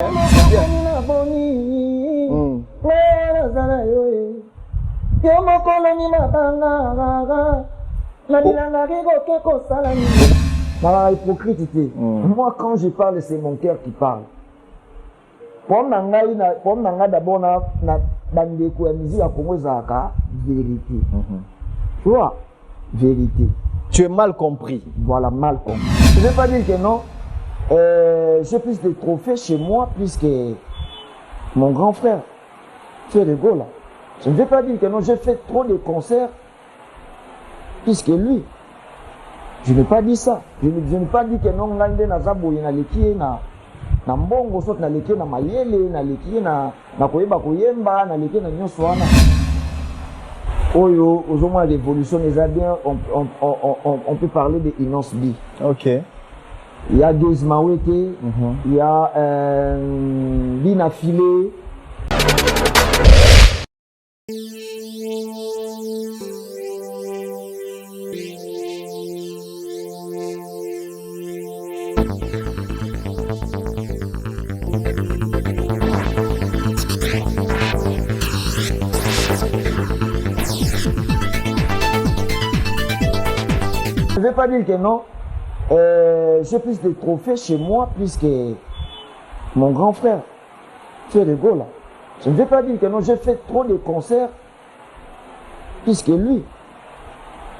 Moi, quand je parle, c'est mon cœur qui parle. Pour moi, d'abord, musique à Congo, vérité. Tu vois, vérité. Tu es mal compris. Voilà, mal compris. Je ne vais pas dire que non. J'ai plus de trophées chez moi, plus que mon grand frère. Tu es rigolo là. Je ne vais pas dire que non, j'ai fait trop de concerts, plus que lui. Je n'ai pas dit ça. Je n'ai pas dit que non, ngande na zaboye na lekie na mbongo sot na lekie na mayele na lekie na koyeba koyemba na lekie na nyonso wana. Oyo ozoma l'évolution les a bien on peut parler de Inos B. OK. Il y a Gez Mawete, il y a Bina Filé. Je ne vais pas dire que non. J'ai plus de trophées chez moi, plus que mon grand frère. Tu es rigolo là. Je ne vais pas dire que non, j'ai fait trop de concerts, plus que lui.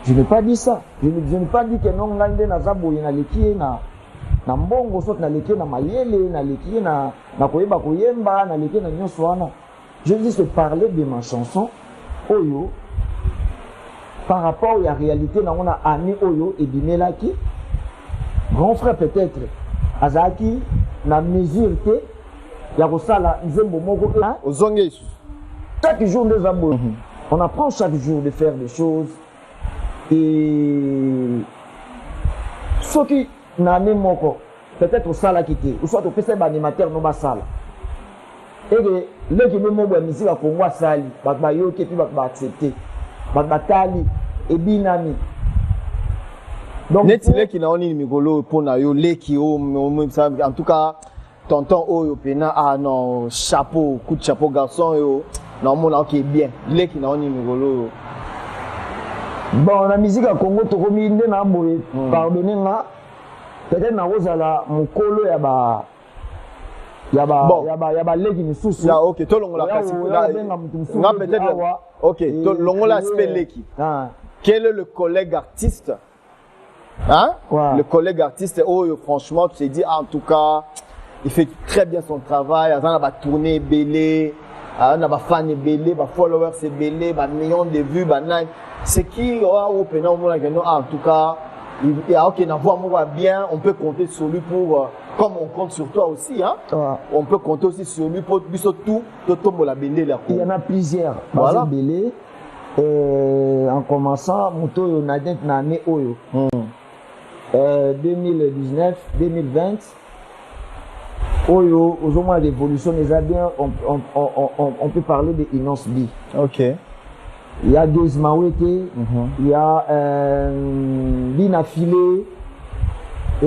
Je n'ai pas dit ça. Je n'ai pas dit que non, ngande na zaboye na lekie na mbongo sot na lekie na mayele na lekie na koyeba koyemba na lekie na nyonso wana. Je dis se parler de ma chanson Oyo par rapport à la réalité dans la année Oyo et Bimelaki. Grand frère peut-être Azaki na mesure que ya kosala nzembo moko ozonge chaque jour des abo. On apprend chaque jour de faire des choses et ce qui na ne moko peut-être au sala quitté ou soit au PC animateur no basala et que les qui me mo musique pour moi sali ba yo ke puis ba accepter ba tali et binami. Donc netile qui na oni mikolo pour na yo leki o en tout cas tonton Oyo pena non chapeau coup de chapeau garçon yo non mon qui est bien leki na oni mikolo. Bon la musique à Congo to komi nde na boye pardonnez moi peut-être na ozala mukolo ya ba leki misusu ya OK to longola kasi nga peut-être OK to longola aspect leki. Quel est le collègue artiste? Hein? Le collègue artiste, franchement, tu t'es dit, en tout cas, il fait très bien son travail. Il a tourné belé, il a fan belé, il followers c'est belé, il millions de vues, c'est qui, en tout cas, il a OK, bien, on peut compter sur lui pour, comme on compte sur toi aussi, hein? On peut compter aussi sur lui pour tout, la belé. Il y en a plusieurs. Voilà. Belé, en commençant, Mouto Yonadent Nane Oyo. 2019, 2020, Oyo, au moins l'évolution les a bien, on peut parler de Inos B. OK. Il y a Gez Mawete, il y a Bina Filé, je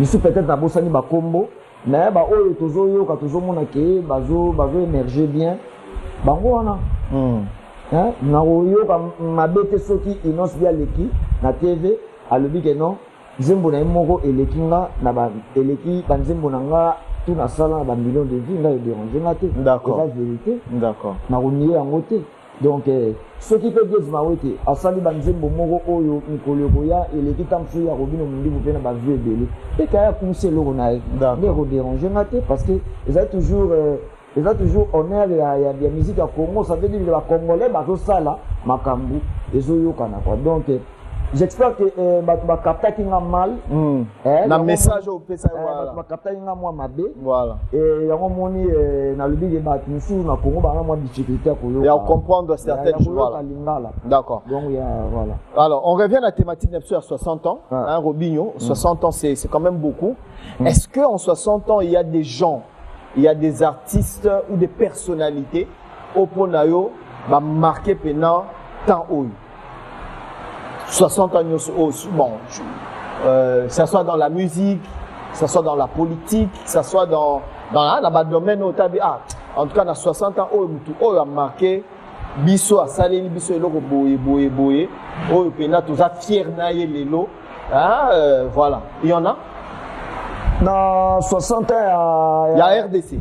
suis peut-être à Bossani Bakombo, mais Oyo Tozoyo, quand Tozomo Nake, Bazo émerger bien, Bangoana. Na oyo ma bete soki Inos bia leki na TV alobi ke non nzembo na moko elekinga na ba eleki ba nzembo na nga tout na sala ba millions de vues nga déranger ngate. D'accord. C'est la vérité. D'accord. Na ronier en côté. Donc soki pe Gez Mawete asali ba nzembo moko oyo mikolo koya eleki tamsu ya robino mundi bu pe na ba vues belé. Et kaya kumse loko na nga déranger ngate parce que ils ont toujours honneur ya musique à Congo, ça veut dire que les Congolais ça là makambu ezoyokana quoi. Donc j'espère que ba capta qui nga mal na message au pesa voilà ba capta nga moi mabe voilà et yango moni na lobi de ba musu na Congo ba nga moi difficulté à koyoka. Et à comprendre certaines choses voilà. D'accord. Donc voilà. Alors on revient à la thématique Neptune à 60 ans, hein Robinho, 60 ans c'est quand même beaucoup. Est-ce que en 60 ans il y a des gens, il y a des artistes ou des personnalités au Ponayo va marquer pendant tant haut 60 ans bon ça soit dans la musique que ce soit dans la politique, que ce soit dans le domaine où tu as en tout cas, dans 60 ans, on a marqué biso a salé biso eloko boye oyo pena toza fier na ye lelo voilà, il y en a dans 60 ans il y a RDC,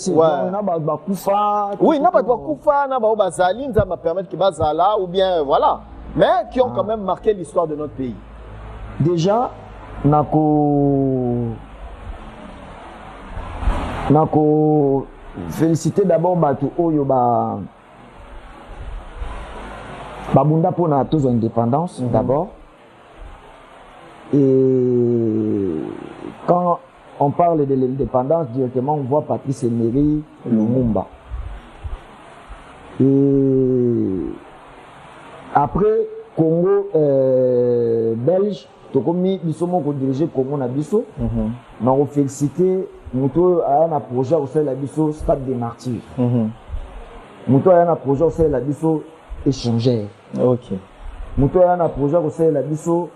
ouais. Na ba kufa oui, na ba kufa na ba bazali nza ma permettre que bazala ou bien voilà, mais qui ont quand même marqué l'histoire de notre pays. Déjà nako féliciter d'abord batu oyo babunda pour na tous indépendance d'abord. Et quand on parle de l'indépendance directement, on voit Patrice Emery Lumumba. Et après Congo belge, tokomi biso moko diriger Congo na biso. Na on féliciter muto a un projet au sein la biso Stade des Martyrs. Muto a un projet au sein la biso échangeur. OK. Muto a un projet au sein la biso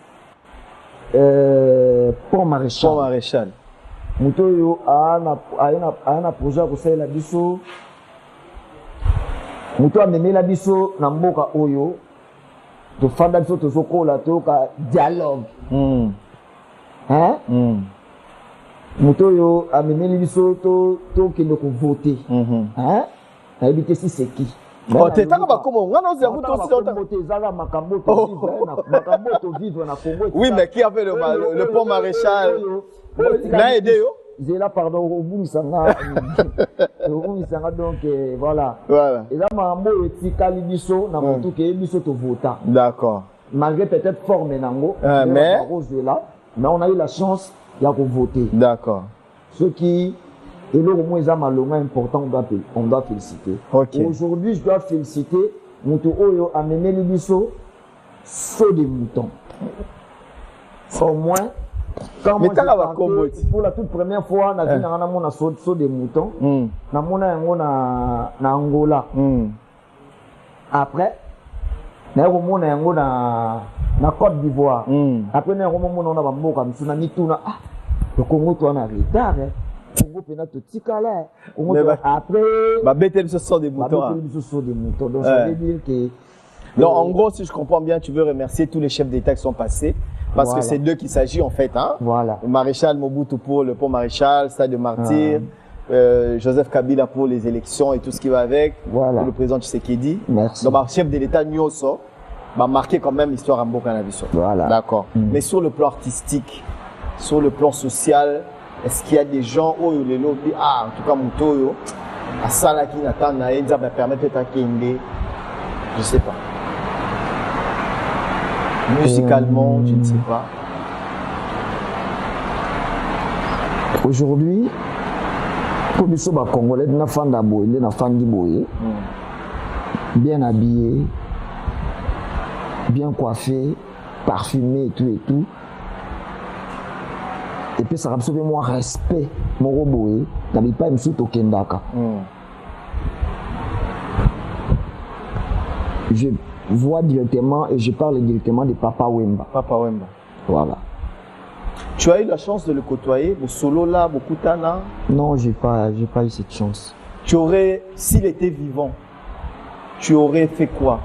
Pont Maréchal. Muto yo a un projet au sein la biso. Muto a mené la biso na mboka oyo. To fanda biso to sokola to ka dialogue. Hein? Muto yo a mené biso to kende ko voter. Hein? Na ebité si c'est qui? Oh, t'es pas comment? On a vivre na Congo. Oui, mais qui a fait le pont Maréchal? N'a aidé yo? J'ai là pardon au bout misanga. Donc voilà. Et là mambo etikali biso na mutu ke biso to vota. D'accord. Malgré peut-être forme nango, mais on a eu la chance de voter. D'accord. Ce qui est le moins important, on doit féliciter. Okay. Aujourd'hui, je dois féliciter Mutu Oyo a mené les biso saut des moutons. Au moins, quand moi pour la toute première fois, on a vu un saut des moutons. Na Angola. Après, na Côte d'Ivoire. Après, na Mboka Msuna Mituna. Le Congo toi na retard. Congo pena to tikala. Après, bêter ce sont des moutons. Donc ça veut dire que donc en gros, si je comprends bien, tu veux remercier tous les chefs d'État qui sont passés parce que c'est d'eux qu'il s'agit en fait, hein. Voilà. Le maréchal Mobutu pour le pont Maréchal, Stade de Martyrs. Joseph Kabila pour les élections et tout ce qui va avec, voilà. Le président Tshisekedi. Merci. Donc, chef de l'État Nyoso va marquer quand même l'histoire à Mboka na biso. Voilà. D'accord. Mais sur le plan artistique, sur le plan social, est-ce qu'il y a des gens où les lots disent en tout cas Mutoyo, à Salaki Nathan Naïda va permettre à Kende, je sais pas. Musicalement, je ne sais pas. Aujourd'hui, pour les Congolais, na fanda boye, na fandi boye, bien habillé, bien coiffé, parfumé et tout. Et puis ça a absolument respect, mon roboé, n'habite pas une soute au Kendaka. Je vois directement et je parle directement de Papa Wemba. Papa Wemba. Voilà. Tu as eu la chance de le côtoyer, le solo là, beaucoup Tana? Non, j'ai pas eu cette chance. Tu aurais, s'il était vivant, tu aurais fait quoi?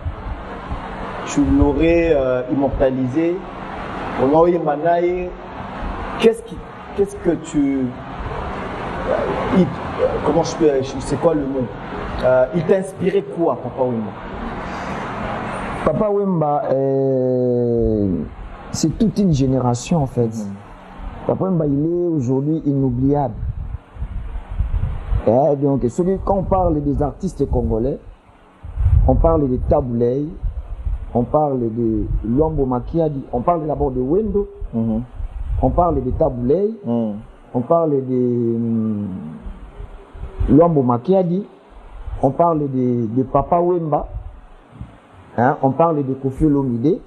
Tu l'aurais immortalisé? Qu'est-ce que tu... comment je peux... C'est quoi le mot? Il t'a inspiré quoi, Papa Wemba? Papa Wemba, c'est toute une génération en fait. Papa Wemba, il est aujourd'hui inoubliable. Et donc, quand on parle des artistes congolais, on parle de Taboulay, on parle de Luambo Makiadi, on parle d'abord de Wendo, on parle de Taboulay, on parle de Luambo Makiadi, on parle de Papa Wemba, hein, on parle de Kofi Olomide,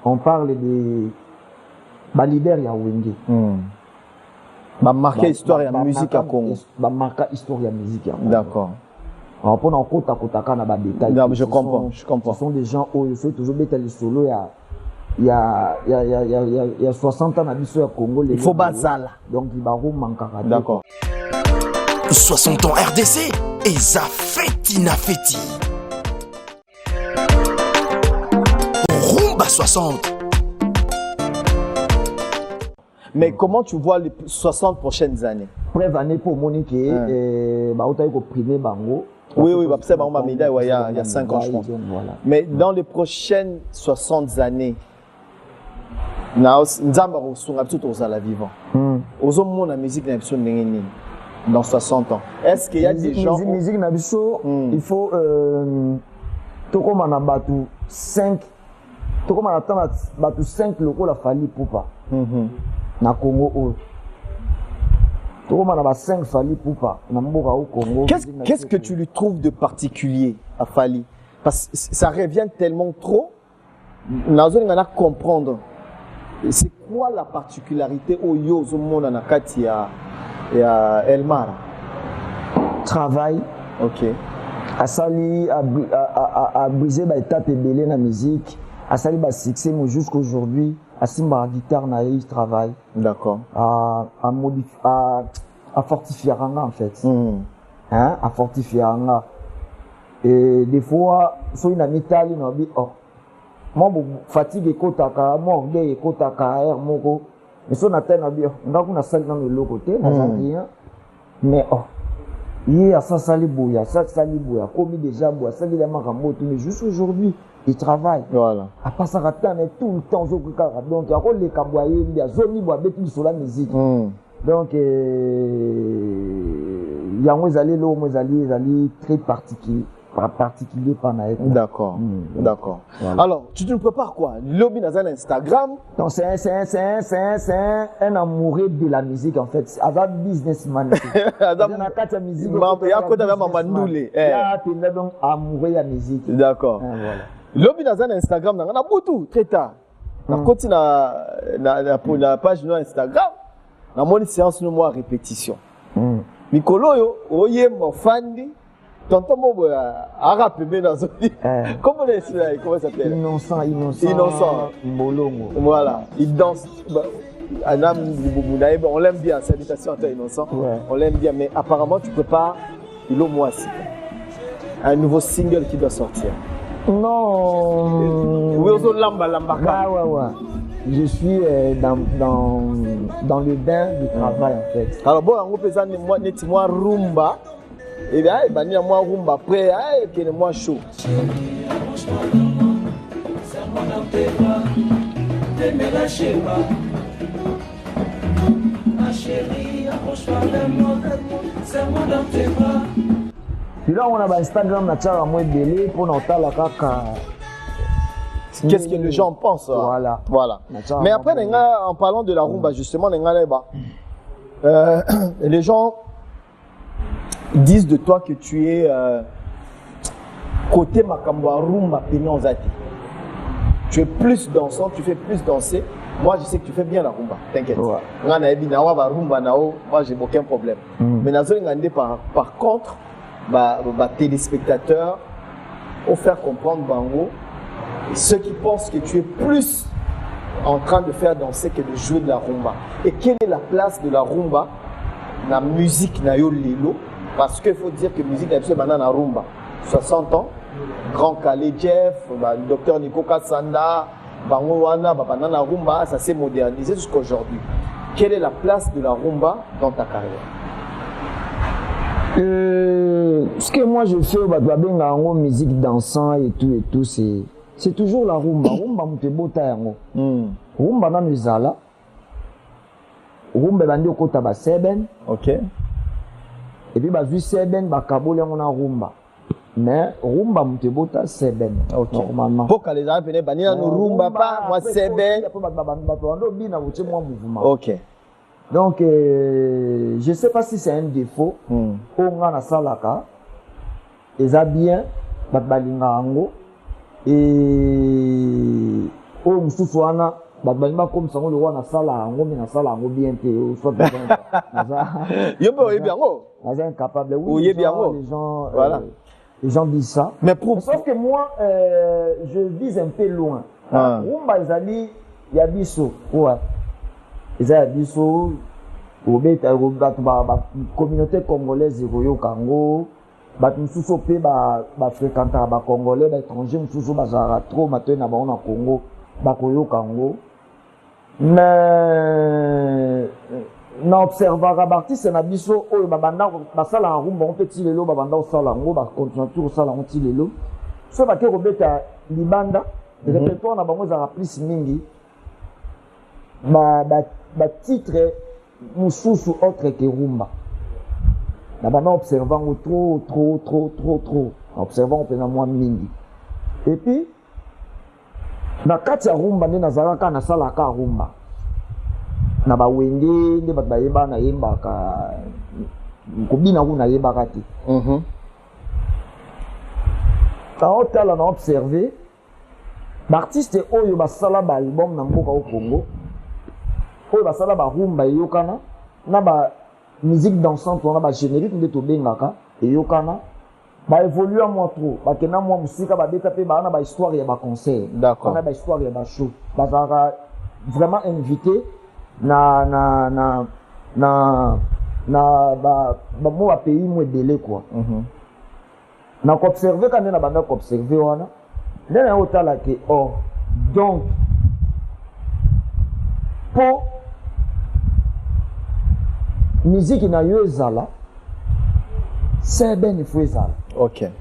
on parle de leader ya Wenge. Marqué histoire et musique à Congo. Marqué histoire et musique à Congo. D'accord. Alors pour en kota na ba détails. Non, mais je comprends. Ce sont des gens où ils sont toujours bêtes les solos il y a 60 ans au Congo. Il faut bazala. Donc il va manquer. D'accord. 60 ans RDC et ça Fetina Feti. Rumba 60. Mais comment tu vois les 60 prochaines années? Bref, année pour Monique, privé bango. Oui, c'est ma médaille, il y a 5 ans, je pense. Voilà. Mais dans les prochaines 60 années, nous allons la vivant. Nous allons la musique dans 60 ans. Est-ce qu'il y a des gens... Musique, il faut... Tout comme on a battu 5... Tout comme on a battu 5 locaux, la Fali Poupa. Na Congo. Tout comme on a 5 Fali Poupa. Qu'est-ce que tu lui trouves de particulier à Fali? Parce que ça revient tellement trop. Nous allons comprendre. C'est quoi la particularité au Yozo Monde en Akati et à Elmar? Travail. Ok. Asali a brisé les étapes belées dans la musique. Asali a succès jusqu'aujourd'hui. Asimba guitare na il travaille. D'accord. À fortifier en fait. Hein, à fortifier en. Et des fois, sur une amitié, on dit oh. Moi, fatigue et kotaka, moi, orgueil et kotaka, air moko. Mais si on a tel nabio, on a une salle dans le côté, rien. Mais oh, il y a ça salibouya, commis déjà bouya, ça il a marramot, mais juste aujourd'hui, il travaille. Voilà. À part ça, mais tout le temps, donc il y a les kaboyés, il y a zomi bois, bétul sur la musique. Donc, il y a moi allé très particulier par naïf. D'accord, d'accord. Voilà. Alors, tu te prépares quoi? Lobby dans un Instagram? Non, c'est un amoureux de la musique en fait. C'est un businessman. Il y a quoi dans ma mandoulé? Il y a donc amoureux de la musique. D'accord. Lobby dans un Instagram, on a beaucoup très tard. On continue la page de Instagram. On a une séance de mois répétition. Mikolo yo, oye mo fandi. Tonton Mobo a rappelé dans son lit. Comment ça s'appelle? Innocent. Molongo. Voilà. Il danse. On l'aime bien. Salutations à toi, Innocent. Ouais. On l'aime bien. Mais apparemment, tu peux pas. Il au moins un nouveau single qui doit sortir. Non. Oui, on lamba. Ouais. Je suis dans le bain du travail en fait. Alors bon, on peut dire moi rumba. Et bien, il y a moi rumba après, il y a moi chaud. Puis là, on a Instagram, on a moins belé pour nous la caca. Qu'est-ce que les gens pensent? Voilà. Mais après, en parlant de la rumba, justement, les gens disent de toi que tu es côté Makamba rumba Penonzati. Tu es plus dansant, tu fais plus danser. Moi, je sais que tu fais bien la rumba, t'inquiète. Moi, j'ai aucun problème. Mais par contre, téléspectateurs, faut faire comprendre Bango, ceux qui pensent que tu es plus en train de faire danser que de jouer de la rumba. Et quelle est la place de la rumba dans la musique na yo lelo? Parce qu'il faut dire que la musique est maintenant dans la rumba. 60 ans, Grand Calais Jeff, Dr Nico Kassanda, Bangowana, la rumba, ça s'est modernisé jusqu'à aujourd'hui. Quelle est la place de la rumba dans ta carrière? Ce que moi je fais, en musique dansant et tout, c'est toujours la rumba. Rumba mutebota yango. Rumba na mizala. Rumba bandi okota ba seben. OK. Et puis bah vu seben ba kabole ngona rumba. Mais rumba mutebota seben. OK. Normalement. Pour que les gens viennent bani no rumba pas moi seben. OK. Donc je sais pas si c'est un défaut. On a salaka. Eza bien balinga ango. Et au Moussouana, Babalima comme ça, on le voit dans la salle, on bien soit bien. Incapable. Oui, les gens disent ça. Mais sauf que moi, je vise un peu loin. rumba ezali ya biso ouais eza ya biso obeta bato ba communauté congolaise koyoka ngo bato mosusu mpe bafréquentaka bacongolais baétranger mosusu bazalaka trop matoi na bango na congo bakoyoka ngo mais na observaka baartiste na biso oyo babanda basalaka rumba ngo mpe ti lelo babanda kosala yango bacontinue tu kosala yango ti lelo so bake kobeta libanda répertoire na bango ezalaka plus mingi batitre mosusu autre ke rumba na banda observa ngo trop observa ngo mpena mwa mingi et puis na kati ya rumba nde nazalaka nasalaka rumba na bawenge nde bato bayeba nayembaka kobina ku nayebaka te naotala na observe baartiste oyo basala baalbum na mboka o Congo oyo basala barumba eyokana na bamusique dansante wana bagénérique nde tobengaka eyokana baévolue mwa trop bakenda mwa mosika babeta mpe baa na bahistoire ya baconcert na bahistoire ya bashow bazalaka vraiment invité na mo bapays mo ebele quoi na koobserve ka nde na banda koobserve wana nde na otala ke or donc mpo musique na yo ezala sebene fo ezala ok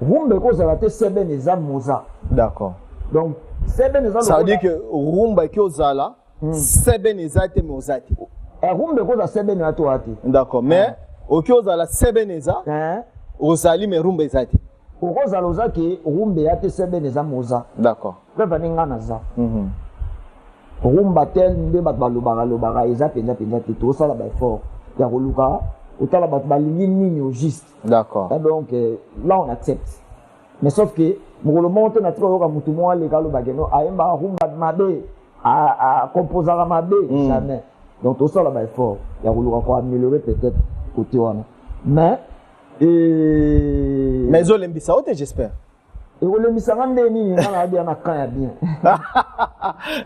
rumba ekozala te sebene eza moza d'accord donc sebene eza ça veut dire que rumba ekozala sebene eza te moza te rumba ekozala sebene ya to te d'accord mais okozala sebene eza ozali mais rumba eza te okozala oza ke rumba ya te sebene eza moza d'accord preuve ni nga naza rumba tel nde bato balobaka eza mpenza te tosala baeffort ya koluka otala bato balingi nini au juste d'accord donc là on accepte mais sauf que mokolo moko te na tika oyoka motu moko aleka alobake no ayembaka rumba mabe akomposaka mabe jamais donc tosala baeffort ya koluka koaméliorer peut-être côté wana mais ezolembisa o te j'espère ekolembisanga nde nini nga na abia na camp ya bien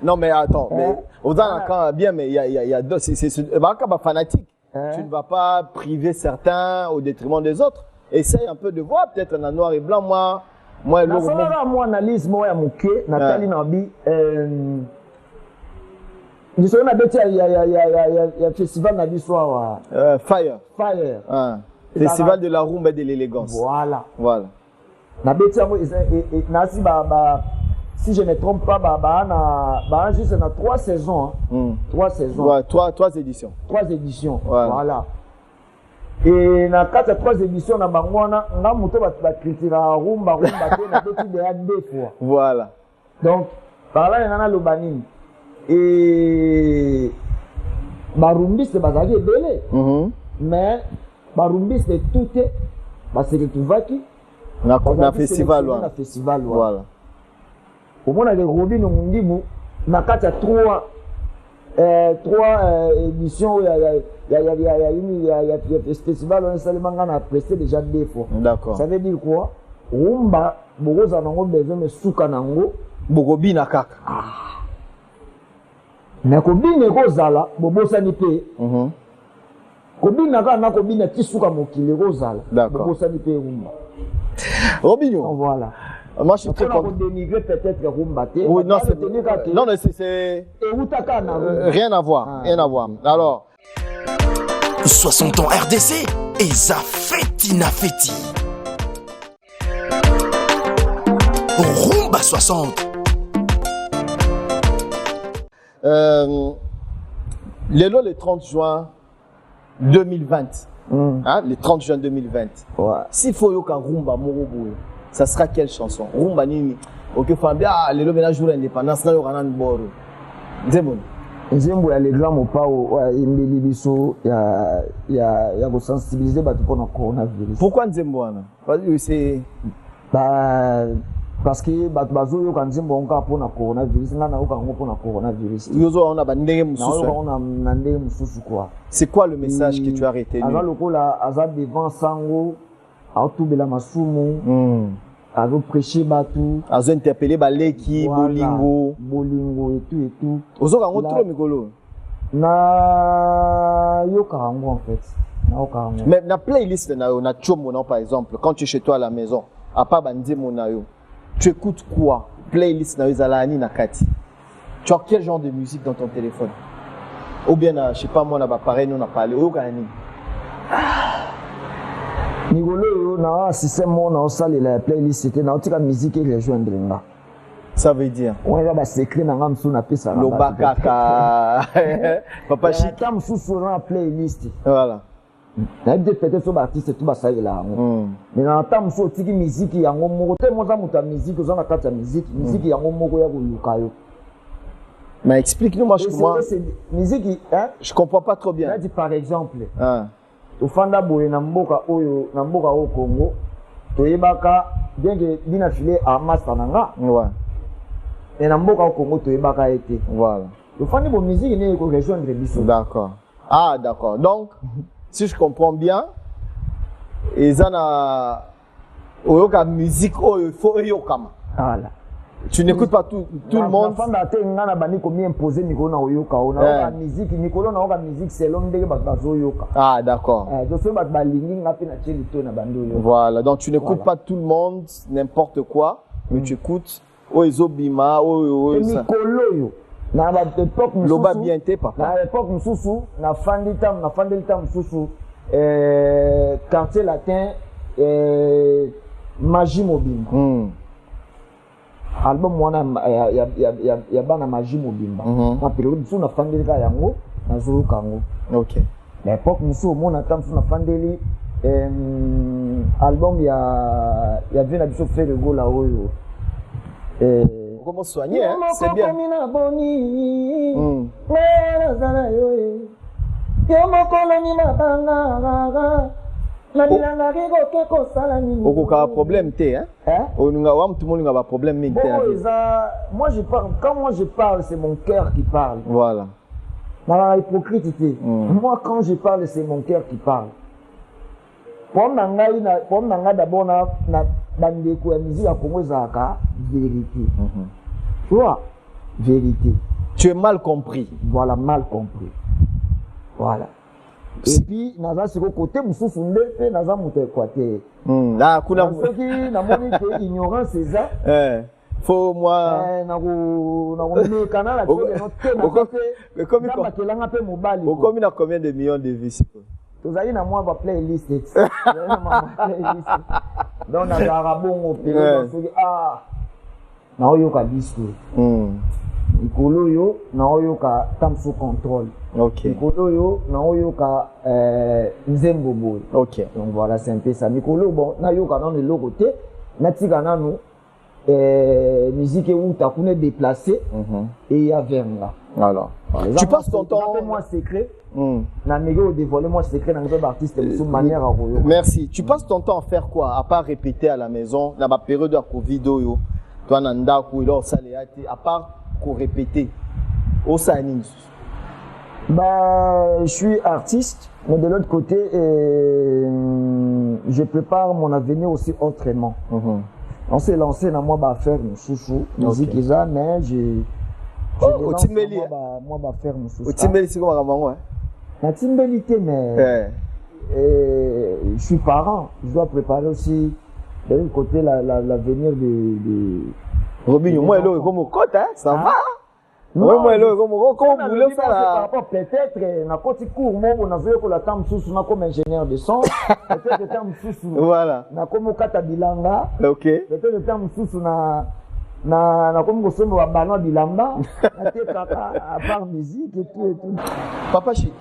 non mais attends mais oza na camp ya bien mais il y a c'est baka fanatique tu ne vas pas priver certains au détriment des autres essaye un peu de voir peut-être en noir et blanc moi nasalaka mwa analyse moko ya moke natali na bi lisoki na beti ya festival na biso awa fire festival de la rumba et de l'élégance voilà na beti yango nasi si je ne me trompe pas ba juste na 3 saisons 3 saisons ouais, 3 éditions voilà et na kati ya 3 éditions na bango wana nga moto bakritikaka rumba te na beti deya 2 fois voilà donc parla nga naloba nini et barumbiste bazalaki ebele mais barumbiste tout te baseretuvaki na festival voilà omonake Robin Mundimu na kati ya 3 éditions ya festival on esalema nga na presté déjà 2 fois d'accord ça veut dire quoi rumba bokozala nango besoin me suka nango bokobina kaka mais kobina ekozala bobosani mpe kobina kaka na kobina ti suka mokili ekozala bobosani mpe rumba Robinho voilà moi je suis très content. Dénigrer peut-être rumba te oui non c'est rien à voir alors 60 ans RDC et Zafetina Feti Rumba 60 le 30 juin 2020 le 30 juin 2020 s'il faut yoka rumba moroboye ça sera quelle chanson rumba nini ok fambi lelo bena jour indépendance na yoka nan boro nzembo ya les grands mopao embeli biso ya kosensibiliser bato mpona coronavirus. Pourquoi nzembo wana? Parce que bato bazoyoka nzembo onka mpona coronavirus nga nayoka yango mpona coronavirus. Yozo ona ba ndenge mususu. Nayoka na ndenge mususu quoi. C'est quoi le message que tu as retenu? Aza lokola aza devant sango aotubela masumu. azo prêcher batou, azo interpeller baleki, bolingo, et tout. Ozo kango trop mikolo. Na yo karango en fait. Mais na playlist na chomo par exemple, quand tu es chez toi à la maison, à part bandi monayo, tu écoutes quoi? Playlist na zalani na kati. Tu as quel genre de musique dans ton téléphone? Ou bien je sais pas moi na ba pareil nous on a parlé au kanani. Nigolo na système na osali la playlist c'était na otika musique et rejoindre nga. Ça veut dire on va ba secret na ngamsu na pesa lo bakaka. Papa Chic tam sous na playlist. Voilà. Na de peut-être so ba artiste tout ba ça là. Mais na tam so tiki musique yango moko te mo za muta musique zo na kata musique yango moko ya kuluka yo. Mais explique-nous moi musique hein? Je comprends pas trop bien. Là dit par exemple. Ofanda boye na mboka au Congo toyebaka bien que bina filé à master nanga ouais et na mboka au Congo toyebaka été voilà ofanda bo musique ne ko rejoindre biso d'accord d'accord donc si je comprends bien ezana oyoka musique oyo faut oyokama voilà tu n'écoutes pas tout le monde. Fanda te ngana bani komi imposer Nicolas na oyoka ona musique Nicolas na oka musique selon ndenge bazo yoka. D'accord. Je sais ba balingi ngapi na chelito na bandoyo. Voilà, donc tu n'écoutes pas tout le monde n'importe quoi, mais tu écoutes Oezobima Nicolas yo. Na ba époque mususu. Loba bien te papa. Na époque mususu na fandita mususu quartier latin Magie Mobile. Album wana ya bana Magie Mobimba na période sous na fandeli ka yango na zulu kango. OK. L'époque musu mona tam sous na fandeli album ya vient biso faire le go la oyo comment soigner hein? C'est bien. Okoka problème te hein? Onunga wa mtu molinga ba problème te. Moi je parle quand je parle c'est mon cœur qui parle. Voilà. Dans la hypocrite. Moi quand je parle c'est mon cœur qui parle. Pour nanga d'abord na bandeko ya musique ya Congo zaka vérité. Tu vois? Vérité. Tu es mal compris. Voilà, mal compris. Voilà. Et puis naza siko côté mususu ndete naza muté équateur. Là kuna soki na moni que ignorance c'est ça. Faut moi na ko kana la télé no te mais comme na bakelanga pe mobali. Combien na combien de millions de vues? Tozali na moi ba playlist. Donc na garabongo pele soki na oyoka disco. Nikolo yo na oyoka tam sous contrôle. OK. Nikolo yo na oyoka nzembo boy. OK. Donc voilà c'est un peu ça. Nikolo bon na yoka na le côté na tika nanu musique où ta connait déplacé et il y a verna. Alors. Tu passes ton temps moi secret. Na négo dévoiler moi secret dans les artistes de manière à royo. Merci. Tu passes ton temps à faire quoi à part répéter à la maison dans ma période de Covid yo. Toi nanda ku ilo saléati à part qu'on répéter au Sanin. Je suis artiste, mais de l'autre côté, je prépare mon avenir aussi autrement. On s'est lancé dans moi faire mon chouchou, musique et ça, mais au Timbeli. Moi faire mon chouchou. Au Timbeli c'est comment maman ouais. La Timbelité mais je suis parent, je dois préparer aussi de l'autre côté l'avenir de Robinho, moi, là, comme au côté, hein, ça va. Moi, là, comme vous voulez ça là. Peut-être, na côté court, moi, on a vu que la tam sous na comme ingénieur de son. Peut-être tam sous. Voilà. Na comme kata bilanga. OK. Peut-être tam sous na comme gosomo wa bana bilamba. Na te kaka à part musique et tout. Papa Chic.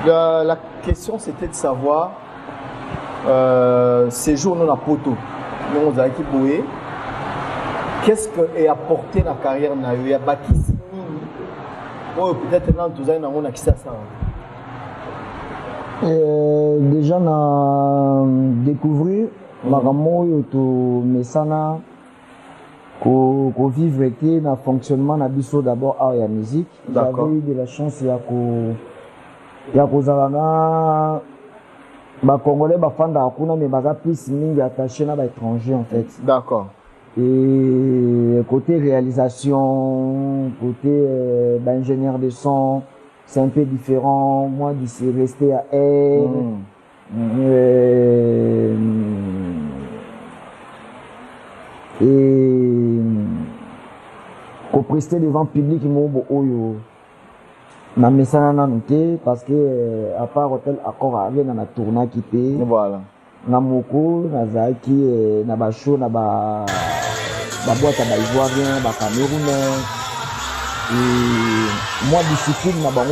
La question c'était de savoir ces jours nous na poto. Nous on a qui boyer. Qu'est-ce que est apporté dans la carrière na yo ya bakisi oh peut-être dans tous ans on a qui ça déjà na découvrir makambo yo to mesana ko vivre été na fonctionnement na biso d'abord art ya musique. J'avais eu de la chance ya ko zalana Bah Congolais, bah fanda akuna mais baza plus mingi attaché na ba étranger en fait. D'accord. Et côté réalisation, côté ingénieur de son, c'est un peu différent. Moi, d'ici rester à R. Et pour prester devant le public, na mesana na noté parce que à part hôtel accord avec na tournage qui paye. Voilà. Na moko na zaki na ba show na ba boîte à ivoirien ba camerounais et moi discipline na ba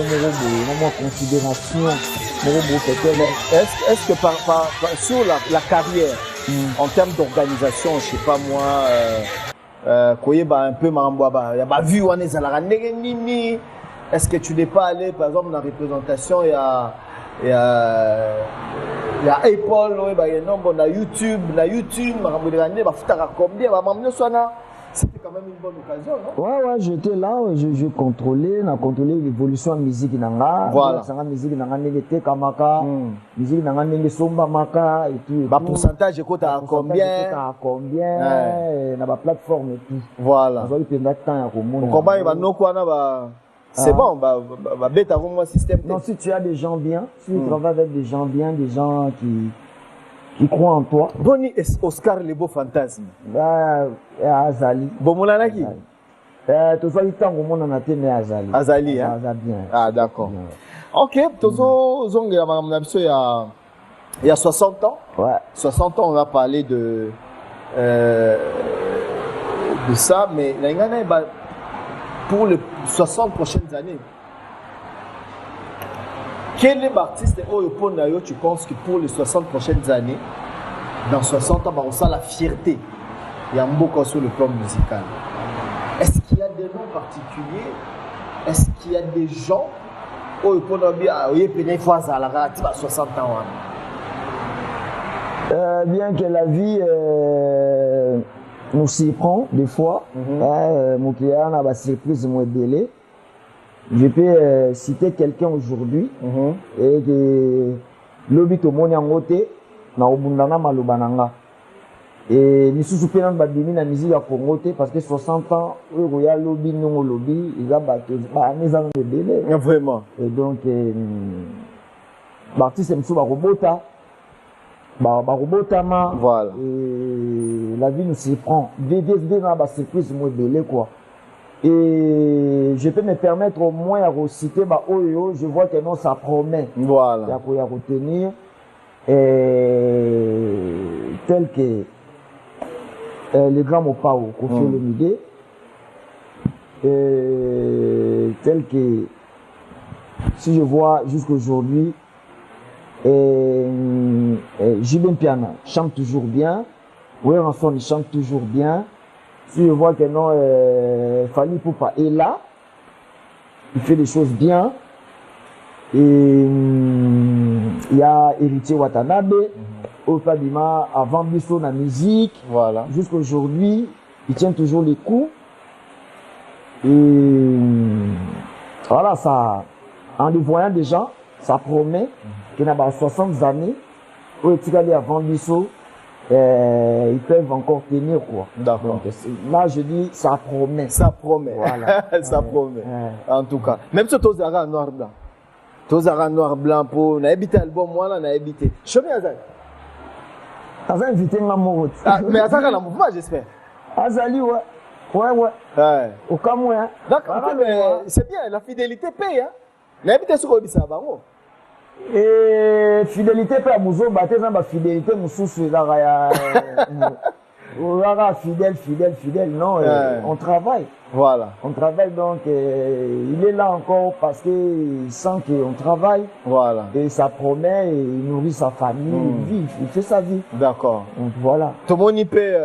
moi considération est-ce que par sur la carrière en termes d'organisation je sais pas moi koyeba un peu marambo ba ya ba vu wana ezalaka ndenge nini. Est-ce que tu n'es pas allé, par exemple, dans la représentation, il y a Apple, il y a nombre, il y a YouTube, c'était quand même une bonne occasion, non? Ouais, j'étais là, je contrôlais l'évolution de la musique. Voilà. La musique n'était kamaka, musique n'était somba maka et tout. Bah, pourcentage, écoute, à combien? Dans la plateforme et tout. Voilà. Comment il va nous quoi, c'est bon, bah, bête avant moi système. Non, si tu as des gens bien, si tu travailles avec des gens bien, des gens qui croient en toi. Boni Oscar les beaux fantasmes. Bah, Azali. Bon, mon anaki. Tout ça, il t'a mais Azali. Azali, hein? Bien. Ah, d'accord. Ok, Tozo Zonga, il y a 60 ans. Ouais. 60 ans, on a parlé de ça, mais pour les 60 prochaines années, quel est l'artiste tu penses que pour les 60 prochaines années, dans 60 ans, on sent la fierté? Il y a beaucoup sur le plan musical. Est-ce qu'il y a des noms particuliers? Est-ce qu'il y a des gens où il faut à 60 ans? Bien que la vie nous s'y prend des fois, mon client a une surprise moins délai. Je peux citer quelqu'un aujourd'hui et que lobby to moni angote na obundana malobananga et ni sous penan badimi na musique ya Congo parce que 60 ans il y a lobby non lobby il a battu ba maison de délai vraiment et donc l'artiste me souba robota robotama voilà et la vie nous s'y prend VVSD na ba surprise moi belé quoi. Et je peux me permettre au moins à reciter Oyo, je vois que non, ça promet. Voilà. Il y a retenir. Tel que les grands Mopao, Kofi Olomide. Tel que, si je vois jusqu'aujourd'hui, Jibin Piana chante toujours bien. Oué Ranson, il chante toujours bien. Si je vois que non, Fali Poupa est là, il fait des choses bien. Et il y a Héritier Watanabe, Opabima, avant Bisso la musique. Voilà. Jusqu'à aujourd'hui, il tient toujours les coups. Et voilà, ça, en les voyant déjà, ça promet qu'il y a 60 années, où il y a avant Bisso. Ils peuvent encore tenir quoi. D'accord. Là je dis ça promet. Ça promet. Voilà. Ça promet. En tout cas. Même si tu as noir blanc. Tu as noir blanc pour n'habiter album moi là n'habiter. Je suis Azali. Azali invité ma mourute. Mais Azali dans le mouvement j'espère. Azali ouais. Ouais. Au Cameroun hein. D'accord. Mais c'est bien la fidélité paye hein. N'habiter sur Obisa bango. Et fidélité pour Mouzo, ma fidélité, Moussou, fidèle, non, on travaille. Voilà. On travaille donc, il est là encore parce qu'il sent qu'on travaille. Voilà. Et ça promet, il nourrit sa famille, il vit, il fait sa vie. D'accord. Donc voilà. Tout le monde y peut,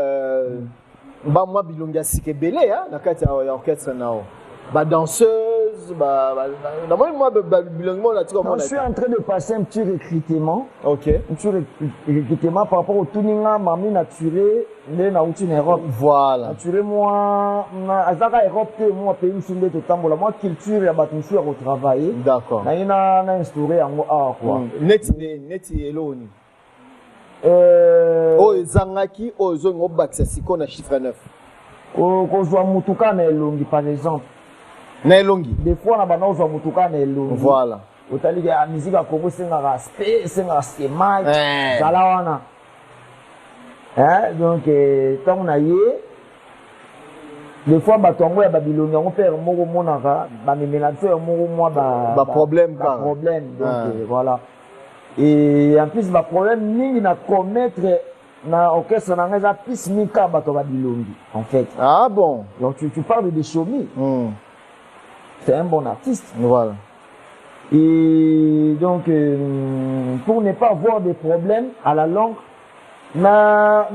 moi, Bilonga Sikebele, hein, dans le orchestre, danseuse, chanteuse, je suis en train de passer un petit recrutement. Ok. Un petit recrutement par rapport au tuninga, mamie naturé, né na outil en Europe. Voilà. Naturé moi, azaka Europe moi pays sundé to tambola moi culture ya batu suis à retravailler. D'accord. Na instauré en quoi. Neti eloni. Zangaki zongo baksa siko na chiffre 9. Kozwa mutuka na elongi par exemple. Na elongi. Des fois na bana ozwa mutuka na elongi. Voilà. Otali ya musique a Congo senga respect, senga schema, zala wana. Donc tant na yé des fois batongo ya babilongi on père moko monaka ba méménateur moko moi ba problème donc voilà. Et en plus ba problème ningi na commettre na orchestre na ngeza pis mika bato babilongi en fait. Ah bon. Donc tu parles de Chomi. C'est un bon artiste. Voilà. Et donc pour ne pas avoir de problèmes à la longue na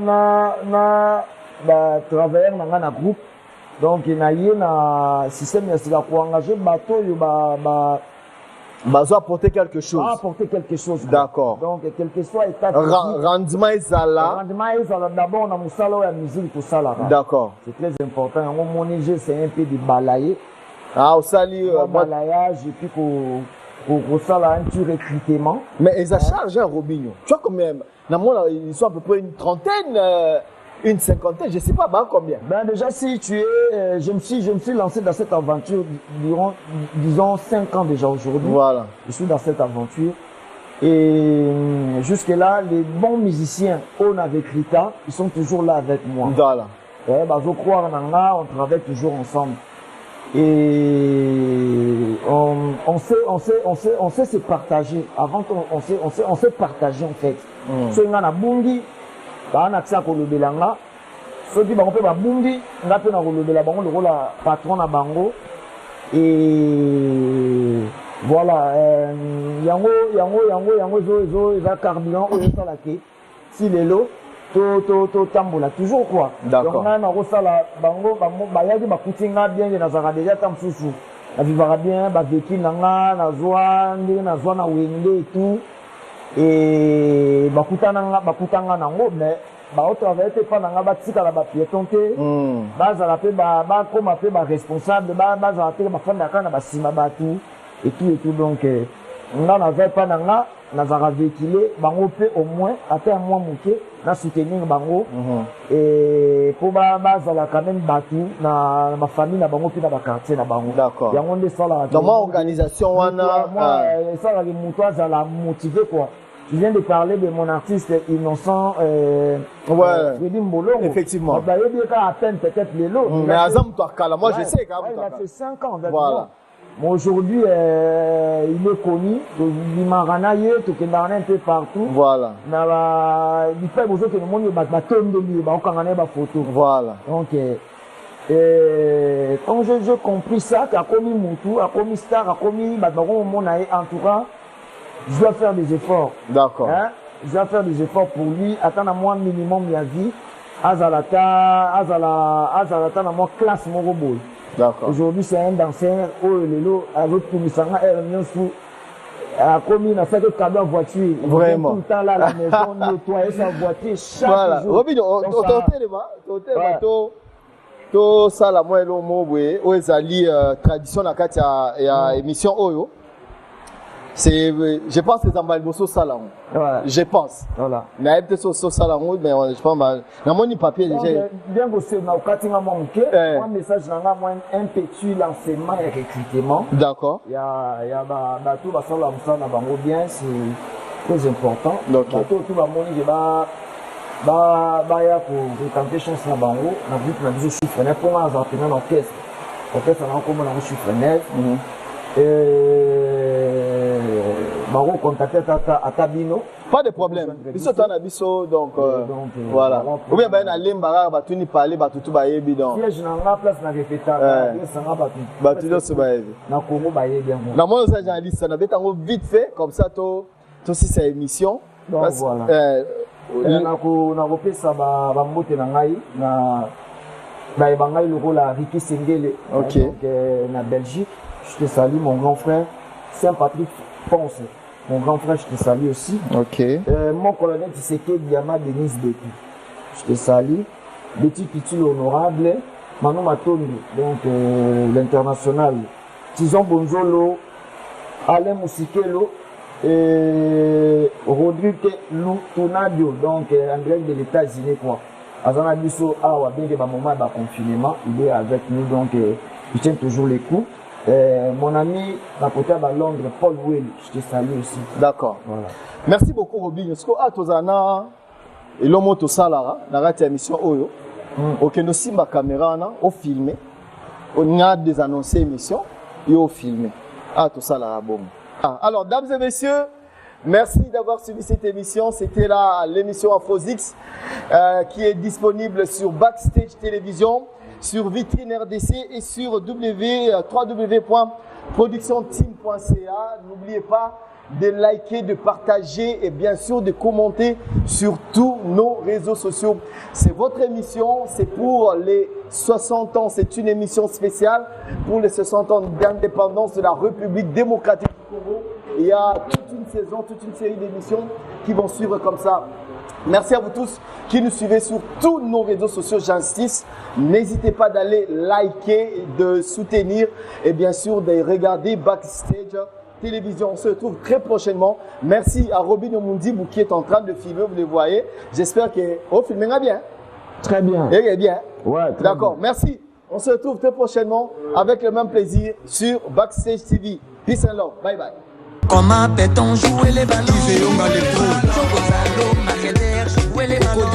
travailler dans un groupe. Donc il y a un système pour engager bateau apporter quelque chose. Apporter quelque chose. D'accord. Donc quel que soit état rendement ezala d'abord on a musala ya musique pour ça là. D'accord. C'est très important. Mon IG c'est un peu de balayer. Au sali balayage et puis pour ça là un petit recrutement. Mais ils ont chargé un Robinho. Tu vois combien ils sont à peu près une trentaine une cinquantaine, je ne sais pas combien. Ben déjà si tu es, je me suis lancé dans cette aventure durant, disons 5 ans déjà aujourd'hui. Voilà. Je suis dans cette aventure et jusque là les bons musiciens, on avec Rita, ils sont toujours là avec moi. Voilà. Je crois on travaille toujours ensemble et on sait se partager. Avant on sait partager en fait. So ngana bungi ba na tsa ko lobelanga soki bango pe ba bungi nga pe na ko lobela bango le la patron na bango et voilà yango zo eza carburant o sala ke si lelo to tambola toujours quoi. Donc na ko sala bango ba yaki ba kutinga bien na zaka déjà tam susu na vivra bien ba veki nanga na zwa ndenge na zwa na wende et tout. Et bakutanga nango mais travailler te pas nanga batika la piéton te bazala pe ba koma pe ba responsable bazala te ba fanda kana ba sima batu et tout donc nga na va pas nanga na zara véhiculer bango pe au moins après un mois moké na soutenir bango et pour bazala quand même batu na ma famille na bango pe na ba quartier na bango. D'accord. Yango nde sala dans mon organisation wana moi ça la moto ça la motiver quoi. Je viens de parler de mon artiste innocent Freddy Mbolongo. Effectivement. On va dire qu'à peine peut-être les lots. Mais Azam Touakala, moi je sais quand même. Il a fait 5 ans. Voilà. Mais aujourd'hui, il est connu. Il m'a ranaillé, tout est un peu partout. Voilà. Il fait besoin que le monde ait ma photo. Voilà. Donc, quand j'ai compris ça, qu'il a commis Moutou, a commis Star, a commis mon entourage, je dois faire des efforts. D'accord. Je dois faire des efforts pour lui. Attendre à moi minimum ma vie. Azalata na moi classe mon robot. D'accord. Aujourd'hui c'est un danseur. Oh lelo avec tout misanga sous a commis na fait que cadeau en voiture. Vraiment. Tout le temps là la maison nettoyer sa voiture chaque voilà. jour. Robin to sala moi lo mobwe o ezali tradition na kati ya émission oyo. C'est, je pense que c'est un beau salon. Voilà. Je pense. Voilà. Mais il y a peut-être ce salon, mais je pense que dans mon papier déjà. Bien que c'est dans le cas manqué, un message dans un petit lancement et recrutement. D'accord. Il y a tout va salon ça na bango bien, c'est très important. Okay. Tout va moni ya pour tenter chance na bango, na but na biso chiffre neuf pour moi en tenant l'orchestre. Orchestre na comme na chiffre neuf. Baro contacter à Tabino. Pas de problème. Biso tana biso donc voilà. Ou bien ben aller mbara ba tuni parler ba tutu ba yebi donc. Siège na nga place na répéta ba sanga ba tutu so ba yebi. Na Congo ba yebi ngo. Na moi ça journaliste na betango vite fait comme ça to si c'est émission. Donc voilà. Na ko pesa ba mbote na ngai na ba ngai lokola Ricky Sengele. OK. Donc na Belgique. Je je te salue, mon grand frère. Saint-Patrick Ponce, mon grand frère, je te salue aussi. Ok. Mon colonel Tshisekedi Diama Denis Betu, je te salue. Betty Pitul honorable, Manon Matondo, donc l'international. Tizon Bonzolo, Alain Moussikelo, et Rodrigue Loutonadio, donc André de l'États-Unis, quoi. Azana Bisso, Awa, bien que ma maman est confinement, il est avec nous, donc il tient toujours les coups. Mon ami, la côté à Londres, Paul Will, je te salue aussi. D'accord. Voilà. Merci beaucoup, Robin. Ce que Tozana, et l'homme to salara, dans la émission Oyo, ok, nous si ma caméra, on filme, on a des annoncés émissions, et on filme. To salara, bon. Alors, dames et messieurs, merci d'avoir suivi cette émission. C'était là l'émission Afrozix qui est disponible sur Backstage Télévision, sur Vitrine RDC et sur www.productionteam.ca. N'oubliez pas de liker, de partager et bien sûr de commenter sur tous nos réseaux sociaux. C'est votre émission, c'est pour les 60 ans, c'est une émission spéciale pour les 60 ans d'indépendance de la République démocratique du Congo. Il y a toute une saison, toute une série d'émissions qui vont suivre comme ça. Merci à vous tous qui nous suivez sur tous nos réseaux sociaux, j'insiste. N'hésitez pas d'aller liker, de soutenir et bien sûr de regarder Backstage Télévision. On se retrouve très prochainement. Merci à Robin Omundibou qui est en train de filmer, vous le voyez. J'espère que vous filmez bien. Très bien. Et bien. Ouais, d'accord, merci. On se retrouve très prochainement avec le même plaisir sur Backstage TV. Peace and love. Bye bye. Comment peut-on jouer les ballons? Jouer les ballons.